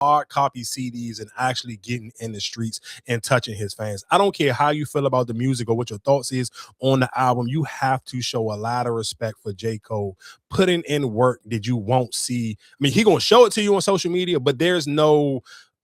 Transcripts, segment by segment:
hard copy CDs and actually getting in the streets and touching his fans. I don't care how you feel about the music or what your thoughts is on the album. You have to show a lot of respect for J. Cole putting in work that you won't see. I mean, he gonna show it to you on social media, but there's no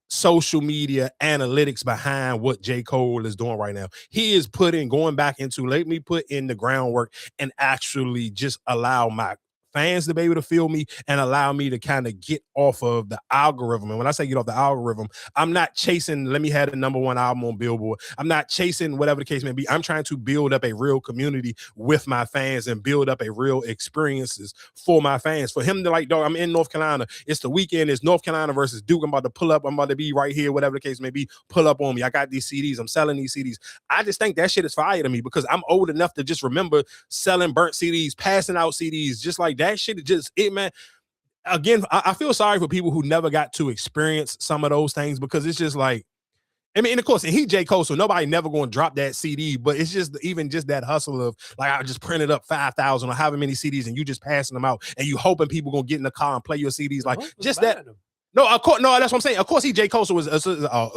social media analytics behind what J. Cole is doing right now. He is going back into, let me put in the groundwork and actually just allow my fans to be able to feel me and allow me to kind of get off of the algorithm. And when I say get off the algorithm, I'm not chasing, let me have the #1 album on Billboard. I'm not chasing whatever the case may be. I'm trying to build up a real community with my fans and build up a real experiences for my fans. For him to like, dog, I'm in North Carolina. It's the weekend. It's North Carolina versus Duke. I'm about to pull up. I'm about to be right here, whatever the case may be. Pull up on me. I got these CDs. I'm selling these CDs. I just think that shit is fire to me because I'm old enough to just remember selling burnt CDs, passing out CDs, just like that shit. Just it, man. Again, I feel sorry for people who never got to experience some of those things because it's just like, I mean, and of course, and he J. Cole, so nobody never going to drop that CD, but it's just even just that hustle of like, I just printed up 5,000 or however many CDs and you just passing them out and you hoping people going to get in the car and play your CDs. Like just that. No, of course, no, that's what I'm saying. Of course, he J. Cole was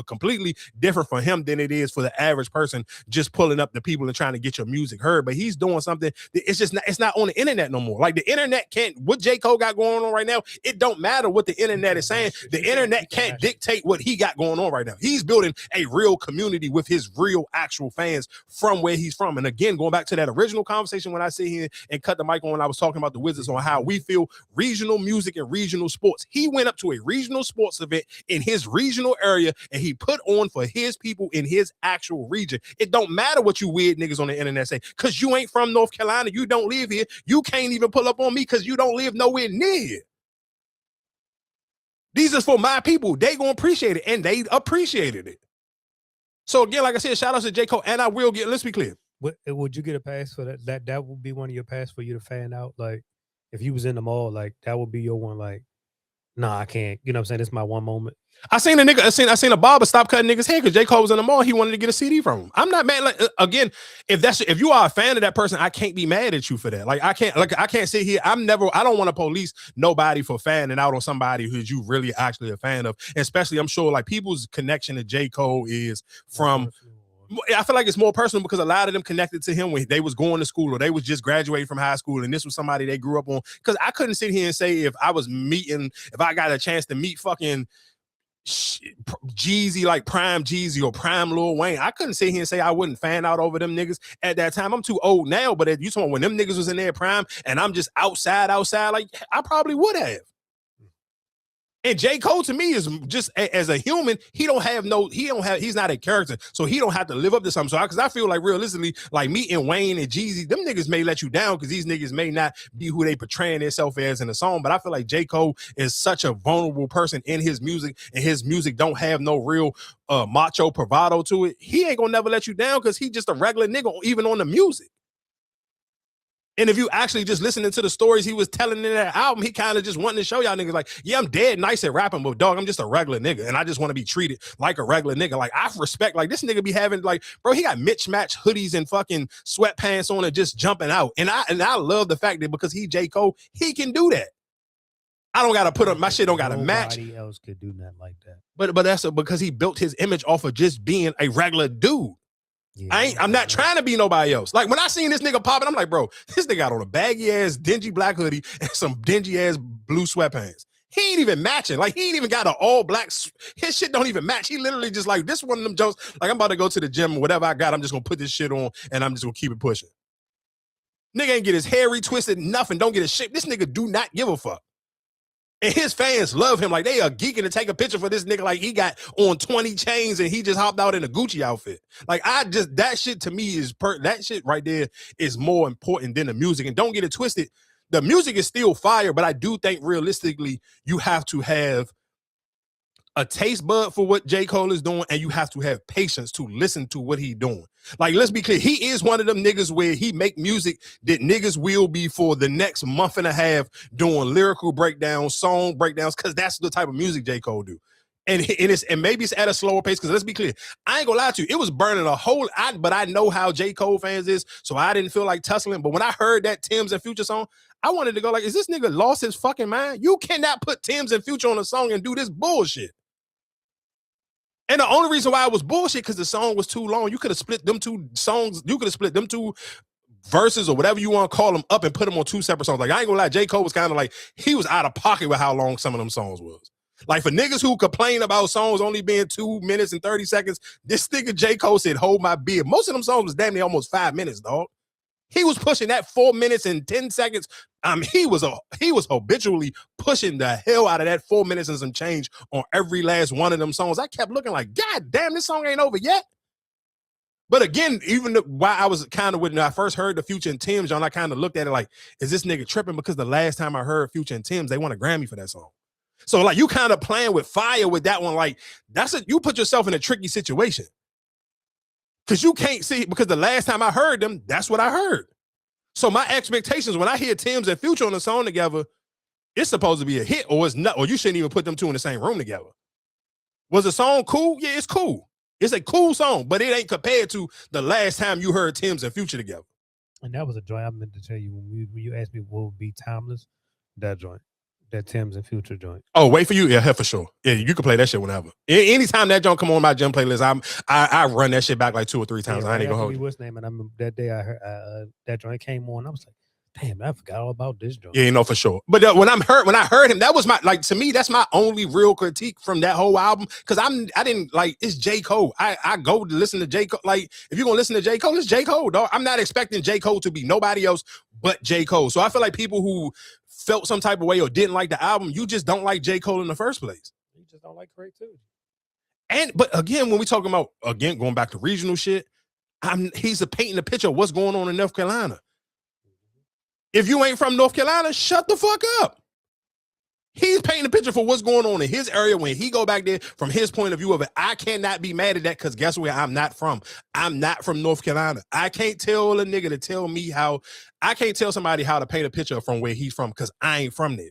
completely different for him than it is for the average person just pulling up the people and trying to get your music heard. But he's doing something that it's not on the internet no more. Like the internet can't, what J. Cole got going on right now, it don't matter what the internet is saying. The internet can't dictate what he got going on right now. He's building a real community with his real actual fans from where he's from. And again, going back to that original conversation when I sit here and cut the mic on, I was talking about the Wizards on how we feel regional music and regional sports. He went up to a regional sports event in his regional area and he put on for his people in his actual region. It don't matter what you weird niggas on the internet say, because you ain't from North Carolina, you don't live here, you can't even pull up on me because you don't live nowhere near here. These are for my people. They gonna appreciate it, and they appreciated it. So again, like I said, shout out to J. Cole, and I will get, let's be clear. Would you get a pass for that? That would be one of your pass for you to fan out? Like, if you was in the mall, like, that would be your one, like, nah, I can't. You know what I'm saying? It's my one moment. I seen a seen a barber stop cutting niggas' hair because J. Cole was in the mall. He wanted to get a CD from him. I'm not mad. Like, again, if you are a fan of that person, I can't be mad at you for that. Like I can't sit here. I don't want to police nobody for fanning out on somebody who you really actually a fan of. Especially, I'm sure like people's connection to J. Cole is from. I feel like it's more personal because a lot of them connected to him when they was going to school or they was just graduating from high school and this was somebody they grew up on. Because I couldn't sit here and say if I got a chance to meet fucking Jeezy, like Prime Jeezy or Prime Lil Wayne, I couldn't sit here and say I wouldn't fan out over them niggas at that time. I'm too old now, but you talking when them niggas was in their prime and I'm just outside, like I probably would have. And J. Cole to me is just as a human, he's not a character, so he don't have to live up to something. So because I feel like realistically, like meeting Wayne and Jeezy, them niggas may let you down because these niggas may not be who they portraying themselves as in the song. But I feel like J. Cole is such a vulnerable person in his music, and his music don't have no real macho bravado to it. He ain't gonna never let you down because he just a regular nigga, even on the music. And if you actually just listening to the stories he was telling in that album, he kind of just wanting to show y'all niggas like, yeah, I'm dead nice at rapping, but dog, I'm just a regular nigga. And I just want to be treated like a regular nigga. Like I respect, like this nigga be having like, bro, he got mismatched hoodies and fucking sweatpants on and just jumping out. And I love the fact that because he J. Cole, he can do that. I don't got to put up, my shit don't got to match. Nobody else could do nothing like that. But that's because he built his image off of just being a regular dude. Yeah, I'm not trying to be nobody else. Like when I seen this nigga popping, I'm like, bro, this nigga got on a baggy ass, dingy black hoodie and some dingy ass blue sweatpants. He ain't even matching. Like he ain't even got an all black. His shit don't even match. He literally just like, this one of them jokes. Like I'm about to go to the gym, whatever I got, I'm just gonna put this shit on and I'm just gonna keep it pushing. Nigga ain't get his hair retwisted, nothing. Don't get his shape. This nigga do not give a fuck. And his fans love him. Like they are geeking to take a picture for this nigga. Like he got on 20 chains and he just hopped out in a Gucci outfit. Like that shit to me is that shit right there is more important than the music. And don't get it twisted. The music is still fire, but I do think realistically you have to have a taste bud for what J. Cole is doing, and you have to have patience to listen to what he's doing. Like, let's be clear, he is one of them niggas where he make music that niggas will be for the next month and a half doing lyrical breakdowns, song breakdowns, because that's the type of music J. Cole do. And maybe it's at a slower pace, because let's be clear, I ain't gonna lie to you, it was burning a whole but I know how J. Cole fans is, so I didn't feel like tussling. But when I heard that Tim's and Future song, I wanted to go like, is this nigga lost his fucking mind? You cannot put Tim's and Future on a song and do this bullshit. And the only reason why it was bullshit because the song was too long. You could have split them two songs. You could have split them two verses or whatever you want to call them up and put them on two separate songs. Like I ain't gonna lie, J. Cole was kind of like he was out of pocket with how long some of them songs was. Like for niggas who complain about songs only being 2 minutes and 30 seconds, this nigga J. Cole said, "Hold my beer." Most of them songs was damn near almost 5 minutes, dog. He was pushing that 4 minutes and 10 seconds. He was habitually pushing the hell out of that 4 minutes and some change on every last one of them songs. I kept looking like, God damn, this song ain't over yet. But again, even while I was kind of when I first heard the Future and Tim's, John, I kind of looked at it like, is this nigga tripping? Because the last time I heard Future and Tim's, they won a Grammy for that song. So like you kind of playing with fire with that one. Like you put yourself in a tricky situation. Because you can't see, because the last time I heard them, that's what I heard. So my expectations when I hear Tim's and Future on the song together, it's supposed to be a hit or it's not, or you shouldn't even put them two in the same room together. Was the song cool? Yeah, it's cool. It's a cool song, but it ain't compared to the last time you heard Tim's and Future together. And that was a joint I meant to tell you when you asked me what would be timeless, that joint. That Tim's and Future joint. Oh, wait for you? Yeah, for sure. Yeah, you can play that shit whenever. Anytime that joint come on my gym playlist, I run that shit back like 2 or 3 times. Yeah, I ain't gonna hold you. What's name? And I remember that day I heard that joint came on. I was like, damn, I forgot all about this joint. Yeah, you know for sure. But when I heard him, that was my to me that's my only real critique from that whole album because I didn't like it's J. Cole. I go to listen to J. Cole. Like if you're gonna listen to J. Cole, it's J. Cole, dog. I'm not expecting J. Cole to be nobody else but J. Cole. So I feel like people who felt some type of way or didn't like the album, you just don't like J. Cole in the first place. You just don't like creativity. But again, when we talking about going back to regional shit, he's painting a picture of what's going on in North Carolina. If you ain't from North Carolina, shut the fuck up. He's painting a picture for what's going on in his area when he go back there from his point of view of it. I cannot be mad at that because guess where I'm not from? I'm not from North Carolina. I can't tell a nigga to tell me I can't tell somebody how to paint a picture from where he's from because I ain't from there.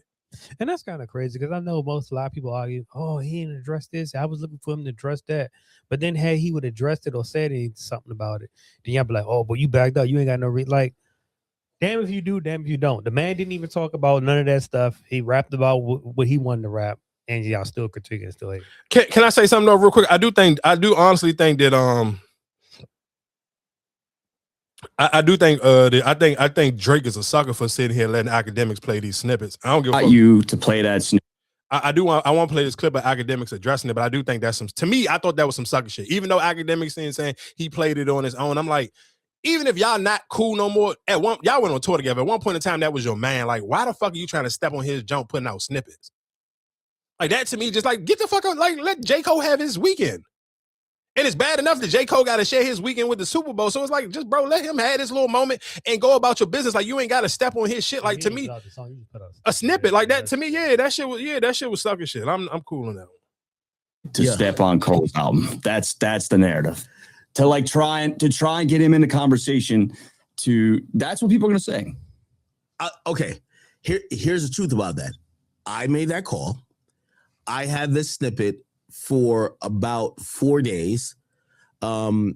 And that's kind of crazy because I know a lot of people argue, oh, he didn't address this. I was looking for him to address that. But then had he would have addressed it or said something about it, then y'all be like, oh, but you backed up. You ain't got no like. Damn if you do, damn if you don't. The man didn't even talk about none of that stuff. He rapped about what he wanted to rap, and y'all still critiquing, still hate. Can I say something though, real quick? I do honestly think that I think Drake is a sucker for sitting here letting Akademiks play these snippets. I don't give a fuck. You to play that snippet. I want to play this clip of Akademiks addressing it, but I do think that's to me, I thought that was some sucker shit. Even though Akademiks saying he played it on his own, I'm like, even if y'all not cool no more, y'all went on tour together. At one point in time, that was your man. Like, why the fuck are you trying to step on his jump putting out snippets? Like, that to me, just like, get the fuck out. Like, let J. Cole have his weekend. And it's bad enough that J. Cole got to share his weekend with the Super Bowl. So it's like, just, bro, let him have this little moment and go about your business. Like, you ain't got to step on his shit. Like, to me, a snippet like that, to me, that shit was sucker shit. I'm cool on that one. To step on Cole's album. That's the narrative. To try and get him in the conversation. That's what people are gonna say. Okay, here's the truth about that. I made that call. I had this snippet for about 4 days. You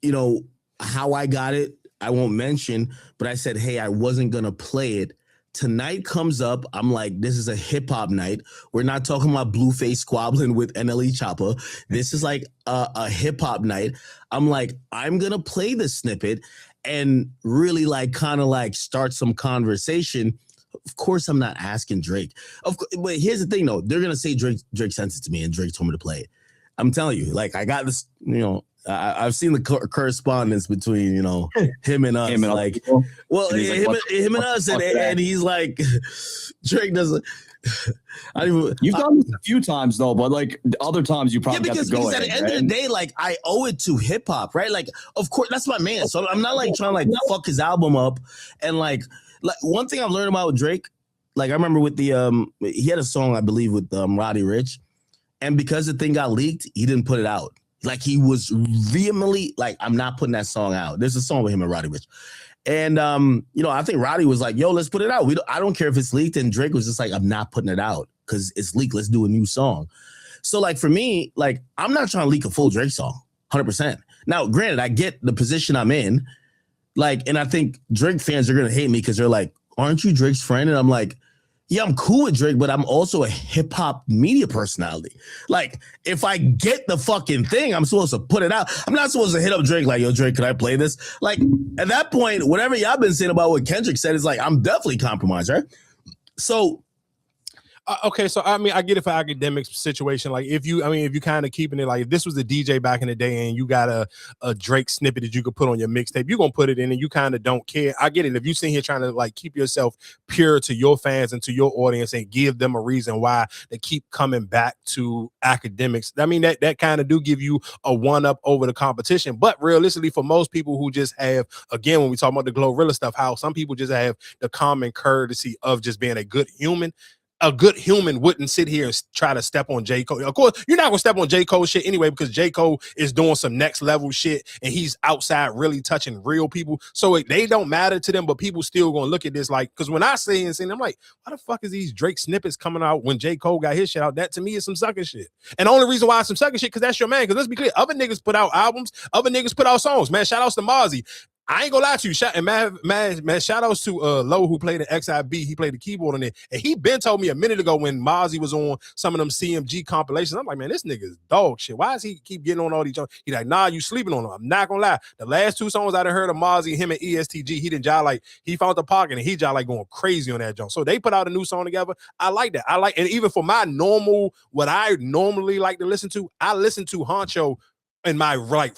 know how I got it, I won't mention, but I said, hey, I wasn't gonna play it. Tonight comes up. I'm like, this is a hip hop night. We're not talking about Blueface squabbling with NLE Chopper. This is like a hip hop night. I'm like, I'm going to play this snippet and really kind of start some conversation. Of course, I'm not asking Drake. But here's the thing, though. They're going to say Drake sent it to me and Drake told me to play it. I'm telling you, I got this, I've seen the correspondence between, him and us. Him and us, and he's like, Drake doesn't. You've done this a few times though, but other times you probably because at the end of the day, I owe it to hip hop, right? Of course, that's my man. So I'm not trying to fuck his album up. And one thing I've learned about Drake, I remember with the he had a song I believe with Roddy Ricch, and because the thing got leaked, he didn't put it out. He was vehemently I'm not putting that song out. There's a song with him and Roddy Ricch. And, I think Roddy was like, yo, let's put it out. I don't care if it's leaked. And Drake was just like, I'm not putting it out because it's leaked. Let's do a new song. So for me, I'm not trying to leak a full Drake song, 100%. Now, granted, I get the position I'm in. And I think Drake fans are going to hate me because they're like, aren't you Drake's friend? And I'm like, yeah, I'm cool with Drake, but I'm also a hip hop media personality. Like, if I get the fucking thing, I'm supposed to put it out. I'm not supposed to hit up Drake like, yo, Drake, can I play this? Like, at that point, whatever y'all been saying about what Kendrick said is like, I'm definitely compromised, right? So, okay, so I mean, I get it for Akademiks situation. Like, if you kind of keeping it like, if this was the DJ back in the day and you got a Drake snippet that you could put on your mixtape, you're gonna put it in and you kind of don't care. I get it. If you sit here trying to like keep yourself pure to your fans and to your audience and give them a reason why they keep coming back to Akademiks, I mean, that kind of do give you a one up over the competition. But realistically, for most people who just have, again, when we talk about the Glorilla stuff, how some people just have the common courtesy of just being a good human. A good human wouldn't sit here and try to step on J. Cole. Of course, you're not gonna step on J. Cole shit anyway, because J. Cole is doing some next level shit and he's outside really touching real people. So they don't matter to them, but people still gonna look at this like, because when I say and I'm like, why the fuck is these Drake snippets coming out when J. Cole got his shit out? That to me is some sucker shit. And the only reason why it's some sucker shit, because that's your man. Because let's be clear, other niggas put out albums, other niggas put out songs. Man, shout outs to Mozzie. I ain't gonna lie to you. Shout outs to Low, who played the XIB. He played the keyboard on it. And he been told me a minute ago when Mozzie was on some of them CMG compilations. I'm like, man, this nigga is dog shit. Why does he keep getting on all these songs? He like, nah, you sleeping on him. I'm not gonna lie. The last two songs I done heard of Mozzie, him and ESTG, he didn't jive like, he found the pocket and he jive like going crazy on that joint. So they put out a new song together. I like that. And even for my normal, what I normally like to listen to, I listen to Honcho in my like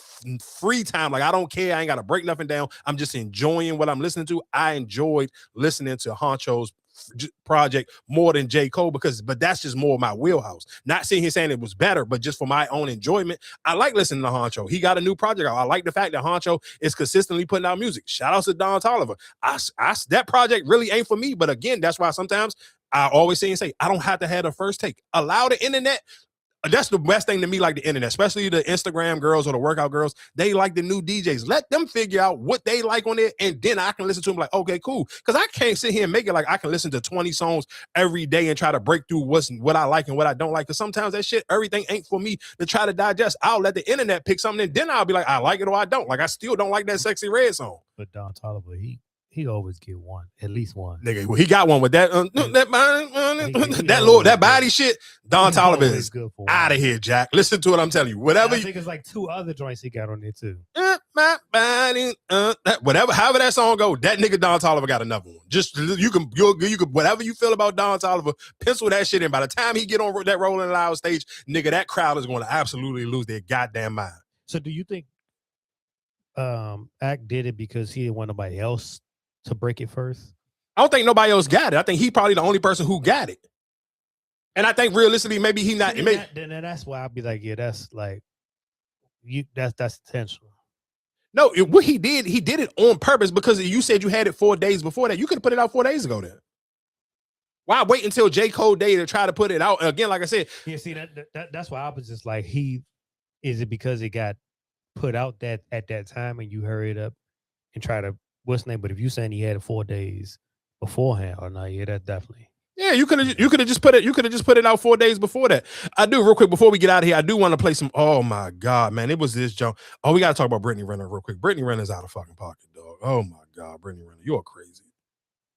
free time. Like, I don't care. I ain't got to break nothing down. I'm just enjoying what I'm listening to. I enjoyed listening to Honcho's project more than J. Cole, but that's just more of my wheelhouse. Not sitting here saying it was better, but just for my own enjoyment, I like listening to Honcho. He got a new project out. I like the fact that Honcho is consistently putting out music. Shout out to Don Toliver. That project really ain't for me, but again, that's why sometimes I always say, I don't have to have the first take. Allow the internet. That's the best thing to me, like the internet, especially the Instagram girls or the workout girls. They like the new DJs. Let them figure out what they like on it, and then I can listen to them like, okay, cool. Because I can't sit here and make it like I can listen to 20 songs every day and try to break through what I like and what I don't like. Because sometimes that shit, everything ain't for me to try to digest. I'll let the internet pick something, and then I'll be like, I like it or I don't. Like, I still don't like that Sexy Red song. But Don Toliver, he always get one, at least one. Nigga, well, he got one with that that body shit. Don Toliver is out of here, Jack. Listen to what I'm telling you. Whatever. I think it's like 2 other joints he got on there too. My body, however that song go, that nigga Don Toliver got another one. Just you can whatever you feel about Don Toliver, pencil that shit in. By the time he get on that Rolling Loud stage, nigga, that crowd is going to absolutely lose their goddamn mind. So do you think Act did it because he didn't want nobody else to break it first? I don't think nobody else got it. I think he probably the only person who got it. And I think realistically, maybe he not. Then that's why I'll be like, yeah, that's like that's intentional. No, what he did it on purpose, because you said you had it 4 days before that. You could have put it out 4 days ago then. Why wait until J. Cole Day to try to put it out? Again, like I said. Yeah, see, that's why I was just like, is it because it got put out that at that time and you hurried up and try to what's the name? But if you saying he had it 4 days beforehand, or not, yeah, that definitely. Yeah, you could have just put it out 4 days before that. I do, real quick, before we get out of here, I do want to play some. Oh my God, man, it was this junk. Oh, we gotta talk about Brittany Renner real quick. Brittany Renner's out of fucking pocket, dog. Oh my God, Brittany Renner, you're crazy.